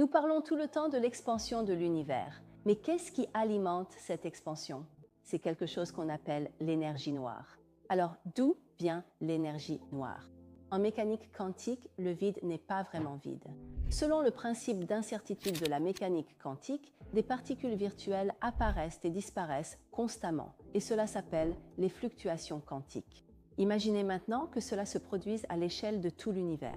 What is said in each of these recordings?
Nous parlons tout le temps de l'expansion de l'univers, mais qu'est-ce qui alimente cette expansion? C'est quelque chose qu'on appelle l'énergie noire. Alors, d'où vient l'énergie noire? En mécanique quantique, le vide n'est pas vraiment vide. Selon le principe d'incertitude de la mécanique quantique, des particules virtuelles apparaissent et disparaissent constamment, et cela s'appelle les fluctuations quantiques. Imaginez maintenant que cela se produise à l'échelle de tout l'univers.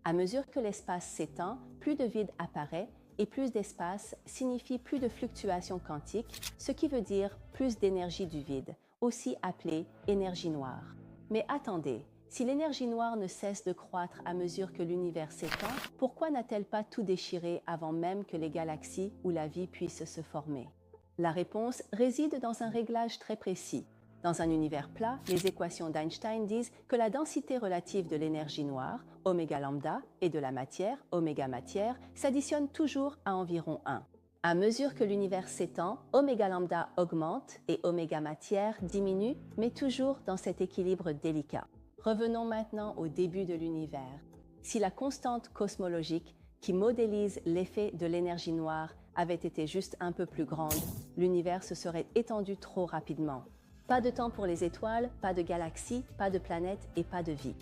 À mesure que l'espace s'étend, plus de vide apparaît et plus d'espace signifie plus de fluctuations quantiques, ce qui veut dire plus d'énergie du vide, aussi appelée énergie noire. Mais attendez, si l'énergie noire ne cesse de croître à mesure que l'univers s'étend, pourquoi n'a-t-elle pas tout déchiré avant même que les galaxies ou la vie puissent se former? La réponse réside dans un réglage très précis. Dans un univers plat, les équations d'Einstein disent que la densité relative de l'énergie noire, oméga lambda, et de la matière, oméga matière, s'additionne toujours à environ 1. À mesure que l'univers s'étend, oméga lambda augmente et oméga matière diminue, mais toujours dans cet équilibre délicat. Revenons maintenant au début de l'univers. Si la constante cosmologique qui modélise l'effet de l'énergie noire avait été juste un peu plus grande, l'univers se serait étendu trop rapidement. Pas de temps pour les étoiles, pas de galaxies, pas de planètes et pas de vie.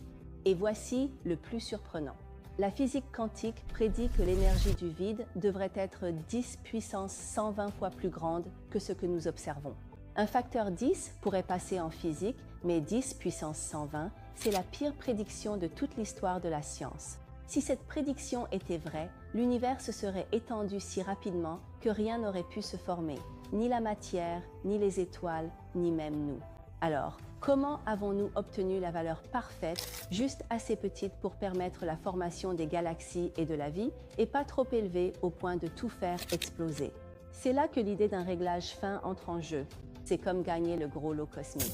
Et voici le plus surprenant. La physique quantique prédit que l'énergie du vide devrait être 10 puissance 120 fois plus grande que ce que nous observons. Un facteur 10 pourrait passer en physique, mais 10 puissance 120, c'est la pire prédiction de toute l'histoire de la science. Si cette prédiction était vraie, l'univers se serait étendu si rapidement que rien n'aurait pu se former, ni la matière, ni les étoiles, ni même nous. Alors, comment avons-nous obtenu la valeur parfaite, juste assez petite pour permettre la formation des galaxies et de la vie, et pas trop élevée au point de tout faire exploser? C'est là que l'idée d'un réglage fin entre en jeu. C'est comme gagner le gros lot cosmique.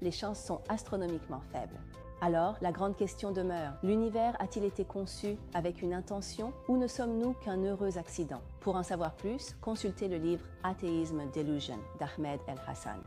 Les chances sont astronomiquement faibles. Alors, la grande question demeure, l'univers a-t-il été conçu avec une intention ou ne sommes-nous qu'un heureux accident? Pour en savoir plus, consultez le livre Atheism Delusion d'Ahmed El Hassan.